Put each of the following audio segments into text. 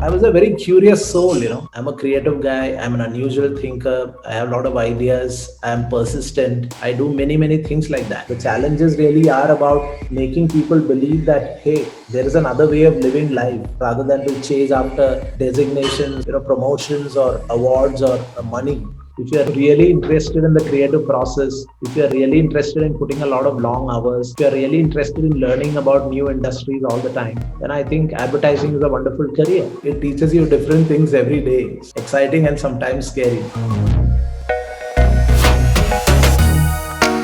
I was a very curious soul. I'm a creative guy. I'm an unusual thinker. I have a lot of ideas. I'm persistent. I do many, many things like that. The challenges really are about making people believe that, hey, there is another way of living life rather than to chase after designations, promotions or awards or money. If you're really interested in the creative process, if you're really interested in putting a lot of long hours, if you're really interested in learning about new industries all the time, then I think advertising is a wonderful career. It teaches you different things every day. It's exciting and sometimes scary.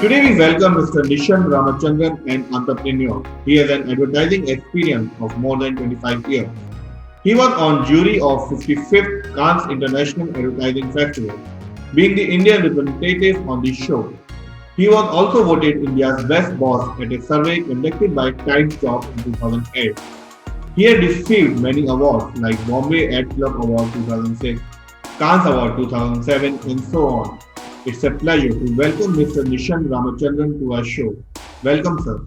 Today we welcome Mr. Nishad Ramachandran, an entrepreneur. He has an advertising experience of more than 25 years. He was on jury of 55th Cannes International Advertising Festival, being the Indian representative on the show. He was also voted India's best boss at a survey conducted by Times Job in 2008. He had received many awards like Bombay Ad Club Award 2006, Cannes Award 2007, and so on. It's a pleasure to welcome Mr. Nishad Ramachandran to our show. Welcome, sir.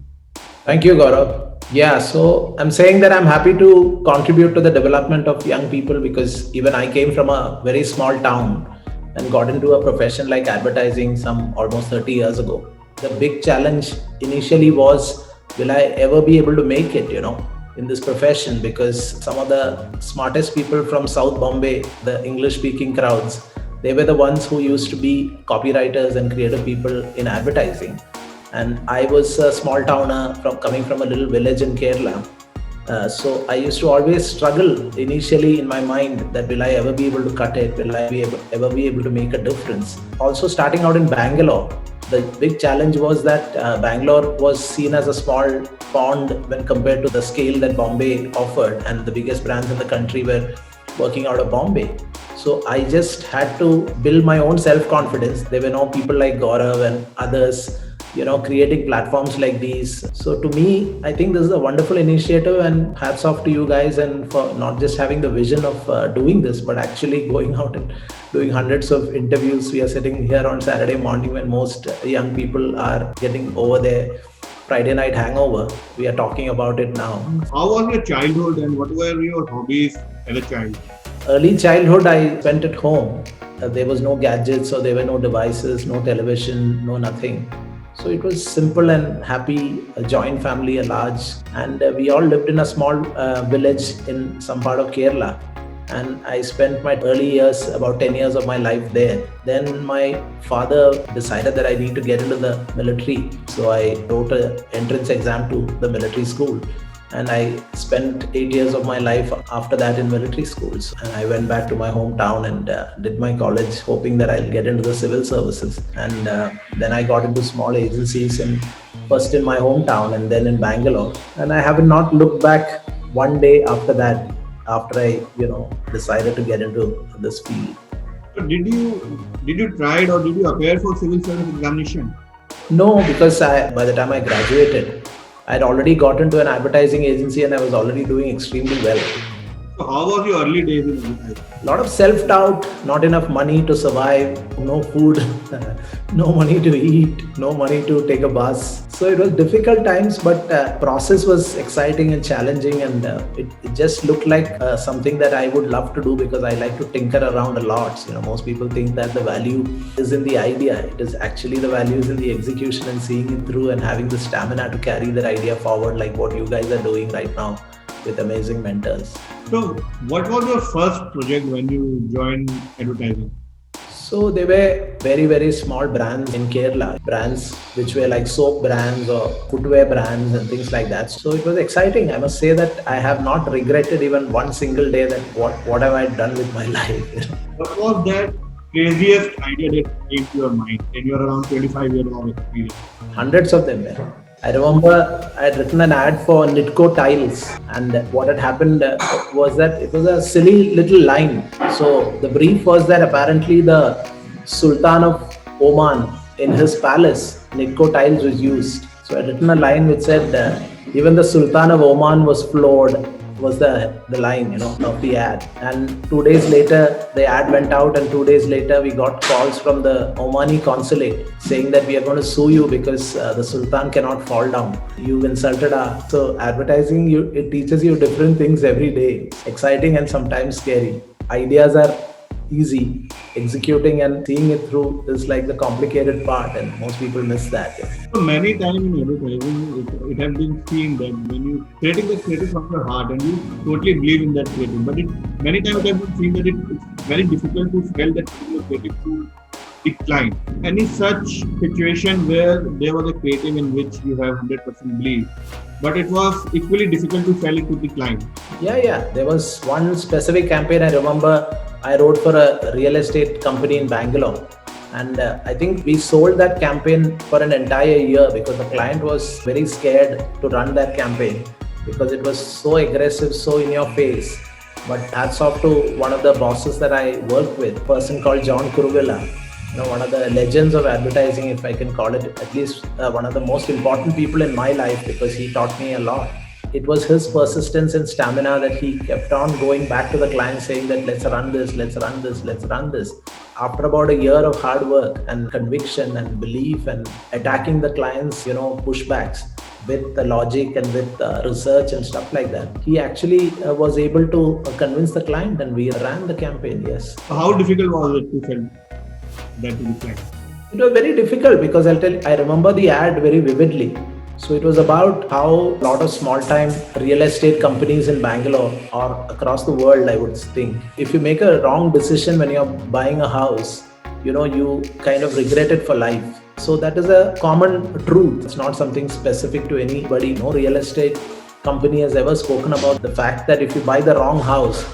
Thank you, Gaurav. Yeah, so I'm saying that I'm happy to contribute to the development of young people because even I came from a very small town and got into a profession like advertising some almost 30 years ago. The big challenge initially was, will I ever be able to make it, in this profession? Because some of the smartest people from South Bombay, the English speaking crowds, they were the ones who used to be copywriters and creative people in advertising. And I was a small towner coming from a little village in Kerala. So I used to always struggle initially in my mind that will I ever be able to cut it? Will I ever be able to make a difference? Also starting out in Bangalore, the big challenge was that Bangalore was seen as a small pond when compared to the scale that Bombay offered, and the biggest brands in the country were working out of Bombay. So I just had to build my own self-confidence. There were no people like Gaurav and others creating platforms like these. So to me, I think this is a wonderful initiative, and hats off to you guys, and for not just having the vision of doing this, but actually going out and doing hundreds of interviews. We are sitting here on Saturday morning when most young people are getting over their Friday night hangover. We are talking about it now. How was your childhood and what were your hobbies as a child? Early childhood I spent at home. There was no gadgets, or there were no devices, no television, no nothing. So it was simple and happy, a joint family, a large, and we all lived in a small village in some part of Kerala. And I spent my early years, about 10 years of my life there. Then my father decided that I need to get into the military. So I wrote an entrance exam to the military school. And I spent 8 years of my life after that in military schools. And I went back to my hometown and did my college, hoping that I'll get into the civil services. And then I got into small agencies, first in my hometown and then in Bangalore. And I have not looked back one day after that, after I, decided to get into this field. So did you try it or did you appear for civil service examination? No, because by the time I graduated, I'd already got into an advertising agency and I was already doing extremely well. So how was your early days in advertising? A lot of self-doubt, not enough money to survive, no food, no money to eat, no money to take a bus. So it was difficult times, but process was exciting and challenging, and it just looked like something that I would love to do because I like to tinker around a lot. Most people think that the value is in the idea. It is actually the value is in the execution and seeing it through and having the stamina to carry that idea forward, like what you guys are doing right now with amazing mentors. So what was your first project when you joined advertising? So they were very, very small brands in Kerala, brands which were like soap brands or footwear brands and things like that. So it was exciting. I must say that I have not regretted even one single day that what have I done with my life. What was that craziest idea that came to your mind in your around 25 years of experience? Hundreds of them were. I remember I had written an ad for Nitco tiles, and what had happened was that it was a silly little line. So the brief was that apparently the Sultan of Oman, in his palace, Nitco tiles was used. So I had written a line which said, even the Sultan of Oman was floored was the line, of the ad. And 2 days later, the ad went out, and 2 days later, we got calls from the Omani consulate saying that we are going to sue you because the Sultan cannot fall down. You've insulted our. So advertising, it teaches you different things every day, exciting and sometimes scary. Ideas are easy, executing and seeing it through is like the complicated part, and most people miss that. So many times in advertising, it has been seen that when you creating the creative from your heart and you totally believe in that creative, but many times it has been seen that it's very difficult to sell that creative to the client. Any such situation where there was a creative in which you have 100% belief, but it was equally difficult to sell it to the client? Yeah. There was one specific campaign I remember. I wrote for a real estate company in Bangalore. And I think we sold that campaign for an entire year because the client was very scared to run that campaign because it was so aggressive, so in your face. But hats off to one of the bosses that I worked with, a person called John Kuruvilla, one of the legends of advertising, if I can call it, at least one of the most important people in my life because he taught me a lot. It was his persistence and stamina that he kept on going back to the client saying that let's run this, let's run this, let's run this. After about a year of hard work and conviction and belief and attacking the client's, pushbacks with the logic and with research and stuff like that, he actually was able to convince the client and we ran the campaign, yes. How difficult was it to sell that to the client? It was very difficult because I remember the ad very vividly. So it was about how a lot of small-time real estate companies in Bangalore or across the world, I would think, if you make a wrong decision when you're buying a house, you kind of regret it for life. So that is a common truth. It's not something specific to anybody. No real estate company has ever spoken about the fact that if you buy the wrong house,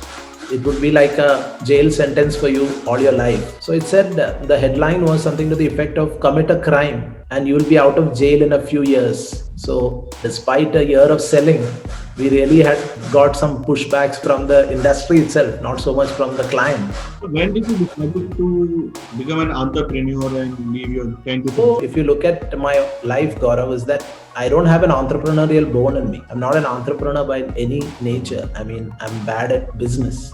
it would be like a jail sentence for you all your life. So it said the headline was something to the effect of commit a crime and you will be out of jail in a few years. So despite a year of selling, we really had got some pushbacks from the industry itself, not so much from the client. So when did you decide to become an entrepreneur and leave your 10 to 15? So if you look at my life, Gaurav, is that I don't have an entrepreneurial bone in me. I'm not an entrepreneur by any nature. I mean, I'm bad at business.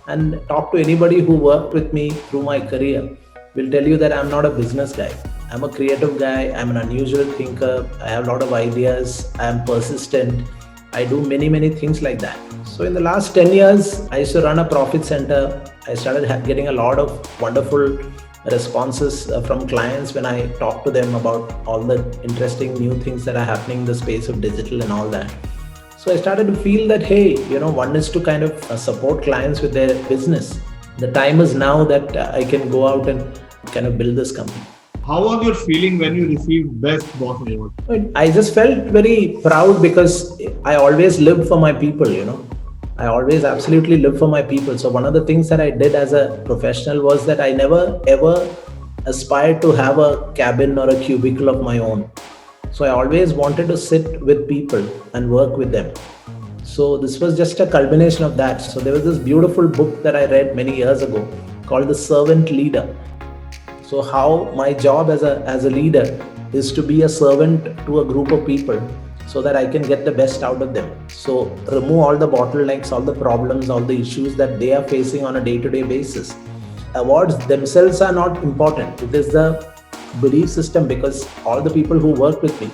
And talk to anybody who worked with me through my career will tell you that I'm not a business guy. I'm a creative guy. I'm an unusual thinker. I have a lot of ideas. I am persistent. I do many things like that. So in the last 10 years, I used to run a profit center. I started getting a lot of wonderful responses from clients when I talk to them about all the interesting new things that are happening in the space of digital and all that. So I started to feel that, hey, one is to kind of support clients with their business. The time is now that I can go out and kind of build this company. How was your feeling when you received Best Boss Award? I just felt very proud because I always lived for my people, I always absolutely live for my people. So one of the things that I did as a professional was that I never ever aspired to have a cabin or a cubicle of my own. So I always wanted to sit with people and work with them. So this was just a culmination of that. So there was this beautiful book that I read many years ago called The Servant Leader. So how my job as a leader is to be a servant to a group of people so that I can get the best out of them. So remove all the bottlenecks, all the problems, all the issues that they are facing on a day-to-day basis. Awards themselves are not important. It is the belief system because all the people who work with me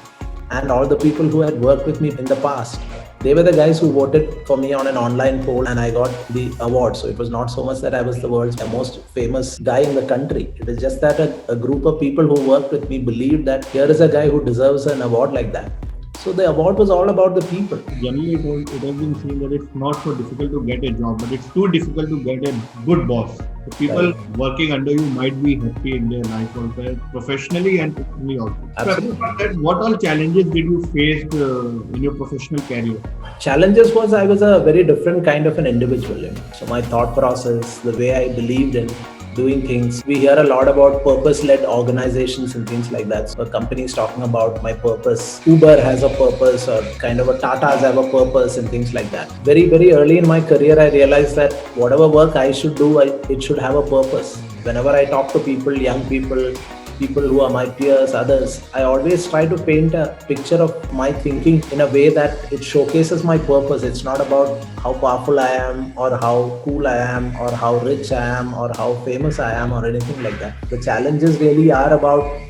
and all the people who had worked with me in the past, they were the guys who voted for me on an online poll and I got the award. So it was not so much that I was the world's most famous guy in the country. It is just that a group of people who worked with me believed that here is a guy who deserves an award like that. So the award was all about the people. Generally, it has been seen that it's not so difficult to get a job, but it's too difficult to get a good boss. So people working under you might be happy in their life also, professionally and personally also. Absolutely. What all challenges did you face in your professional career? Challenges was I was a very different kind of an individual. So my thought process, the way I believed in doing things. We hear a lot about purpose-led organizations and things like that. So a company is talking about my purpose. Uber has a purpose or kind of a Tata's have a purpose and things like that. Very early in my career, I realized that whatever work I should do, it should have a purpose. Whenever I talk to people, young people, people who are my peers, others, I always try to paint a picture of my thinking in a way that it showcases my purpose. It's not about how powerful I am or how cool I am or how rich I am or how famous I am or anything like that. The challenges really are about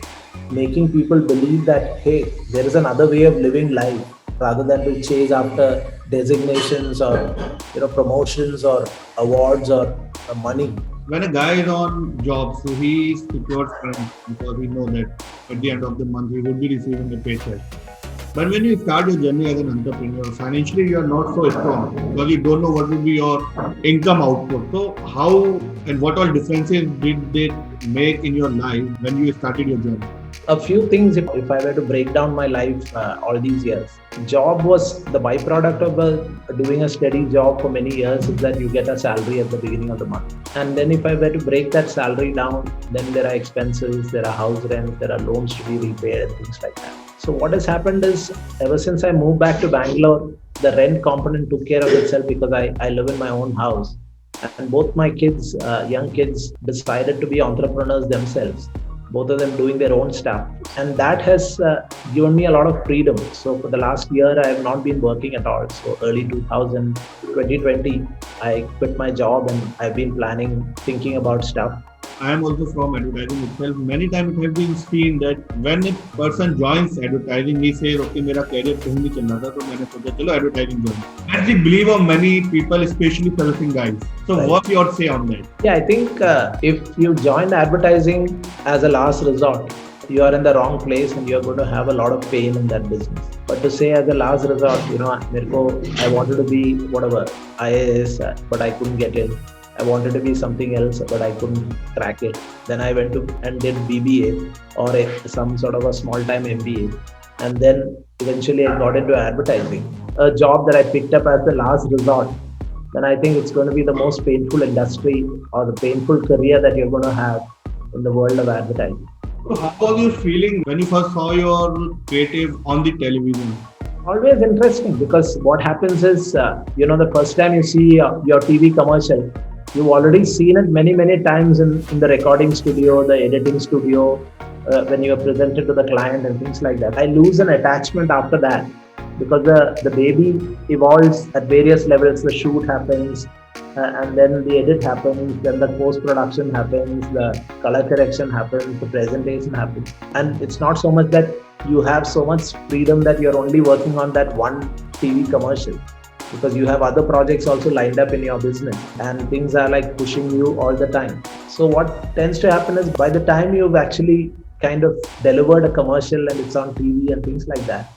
making people believe that, hey, there is another way of living life rather than to chase after designations or promotions or awards or money. When a guy is on job, so he secures funds because he knows that at the end of the month he will be receiving a paycheck. But when you start your journey as an entrepreneur, financially you are not so strong because you don't know what will be your income output. So how and what all differences did they make in your life when you started your journey? A few things, if I were to break down my life all these years. Job was the byproduct of doing a steady job for many years, is that you get a salary at the beginning of the month. And then if I were to break that salary down, then there are expenses, there are house rent, there are loans to be repaid and things like that. So what has happened is, ever since I moved back to Bangalore, the rent component took care of itself because I live in my own house. And both my kids, young kids, decided to be entrepreneurs themselves, both of them doing their own stuff. And that has given me a lot of freedom. So for the last year, I have not been working at all. So early 2020, I quit my job and I've been planning, thinking about stuff. I am also from advertising itself. Many times it has been seen that when a person joins advertising, he says, okay, मेरा career कहीं नहीं चल रहा था, तो मैंने सोचा चलो advertising join. That's the belief of many people, especially servicing guys. So right. What's your say on that? Yeah, I think if you join advertising as a last resort, you are in the wrong place and you're going to have a lot of pain in that business. But to say as a last resort, I wanted to be whatever, IAS, but I couldn't get in. I wanted to be something else, but I couldn't crack it. Then I went to and did BBA or some sort of a small-time MBA. And then eventually I got into advertising, a job that I picked up as the last resort. Then I think it's going to be the most painful industry or the painful career that you're going to have in the world of advertising. So how was you feeling when you first saw your creative on the television? Always interesting, because what happens is, the first time you see your TV commercial, you've already seen it many, many times in the recording studio, the editing studio, when you are presented to the client and things like that. I lose an attachment after that because the baby evolves at various levels. The shoot happens, and then the edit happens, then the post-production happens, the color correction happens, the presentation happens. And it's not so much that you have so much freedom that you're only working on that one TV commercial, because you have other projects also lined up in your business and things are like pushing you all the time. So what tends to happen is, by the time you've actually kind of delivered a commercial and it's on TV and things like that,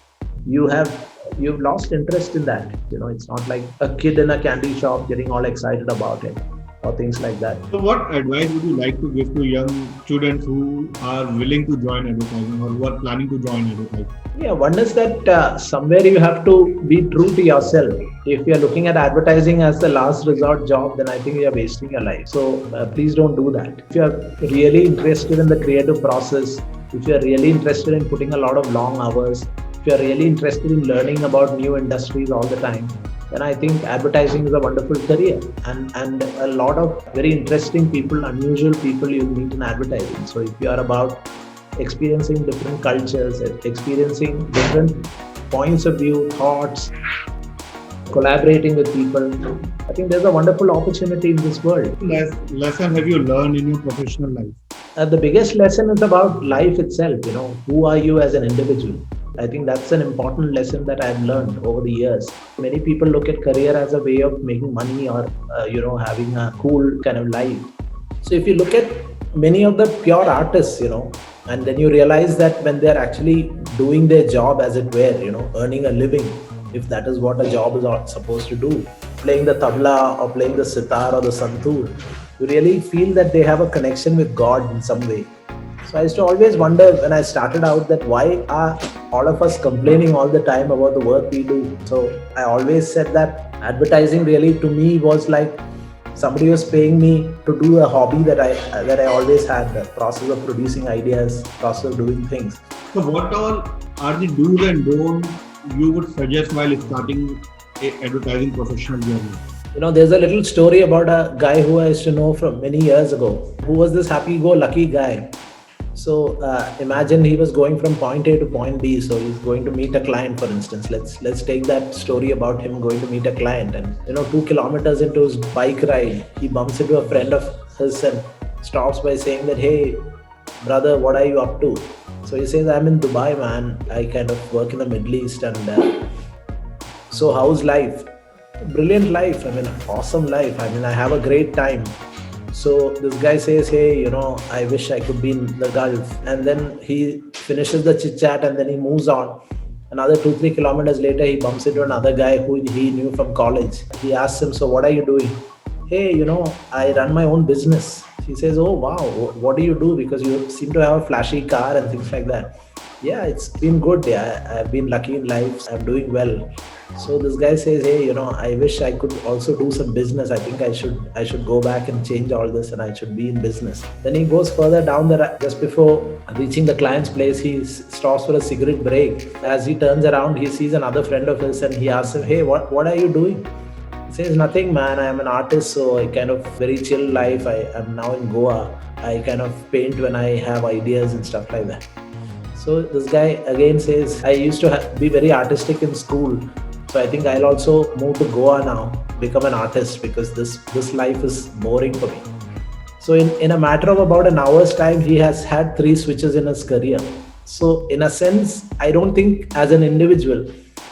you've lost interest in that. It's not like a kid in a candy shop getting all excited about it or things like that. So what advice would you like to give to young students who are willing to join advertising or who are planning to join advertising? Yeah, one is that somewhere you have to be true to yourself. If you're looking at advertising as the last resort job, then I think you're wasting your life. So please don't do that. If you're really interested in the creative process, if you're really interested in putting a lot of long hours, if you're really interested in learning about new industries all the time, then I think advertising is a wonderful career, and a lot of very interesting people, unusual people you meet in advertising. So if you are about experiencing different cultures, experiencing different points of view, thoughts, collaborating with people, I think there's a wonderful opportunity in this world. What lesson have you learned in your professional life? The biggest lesson is about life itself. Who are you as an individual? I think that's an important lesson that I've learned over the years. Many people look at career as a way of making money or, having a cool kind of life. So if you look at many of the pure artists, and then you realize that when they're actually doing their job, as it were, earning a living, if that is what a job is supposed to do, playing the tabla or playing the sitar or the santoor, you really feel that they have a connection with God in some way. So I used to always wonder when I started out that why are all of us complaining all the time about the work we do. So I always said that advertising really to me was like somebody was paying me to do a hobby that I always had, the process of producing ideas, process of doing things. So what all are the do's and don'ts you would suggest while starting a advertising professional journey? There's a little story about a guy who I used to know from many years ago, who was this happy-go-lucky guy. So imagine he was going from point A to point B. So he's going to meet a client, for instance. Let's take that story about him going to meet a client, and 2 kilometers into his bike ride, he bumps into a friend of his and stops by saying that, "Hey, brother, what are you up to?" So he says, "I'm in Dubai, man. I kind of work in the Middle East, and so how's life?" Brilliant life. I mean, awesome life. I mean, I have a great time. So this guy says, "Hey, I wish I could be in the Gulf." And then he finishes the chit chat and then he moves on. Another 2, 3 kilometers later, he bumps into another guy who he knew from college. He asks him, "So what are you doing?" "Hey, I run my own business." He says, "Oh, wow. What do you do? Because you seem to have a flashy car and things like that." "Yeah, it's been good. Yeah, I've been lucky in life. I'm doing well." So this guy says, "Hey, I wish I could also do some business. I think I should go back and change all this, and I should be in business." Then he goes further down the just before reaching the client's place, he stops for a cigarette break. As he turns around, he sees another friend of his and he asks him, "Hey, what are you doing?" He says, "Nothing, man. I am an artist, so I kind of very chill life. I am now in Goa. I kind of paint when I have ideas and stuff like that." So this guy again says, "I used to be very artistic in school. So I think I'll also move to Goa now, become an artist, because this life is boring for me." So in a matter of about an hour's time, he has had 3 switches in his career. So in a sense, I don't think as an individual,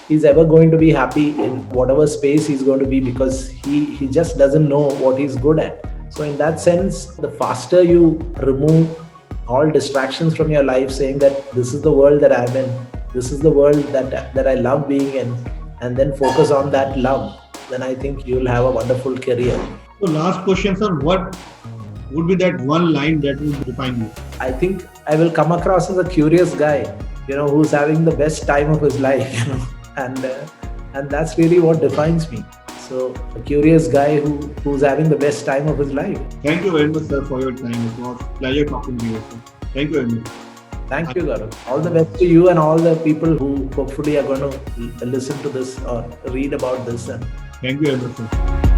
he's ever going to be happy in whatever space he's going to be, because he just doesn't know what he's good at. So in that sense, the faster you remove all distractions from your life, saying that this is the world that I'm in, this is the world that I love being in, and then focus on that love, then I think you'll have a wonderful career. So last question, sir. What would be that one line that would define you? I think I will come across as a curious guy, who's having the best time of his life, and that's really what defines me. So a curious guy who's having the best time of his life. Thank you very much, sir, for your time. It was a pleasure talking to you, sir. Thank you very much. Thank you, Gaurav. All the best to you and all the people who hopefully are going to listen to this or read about this. Thank you very much, sir.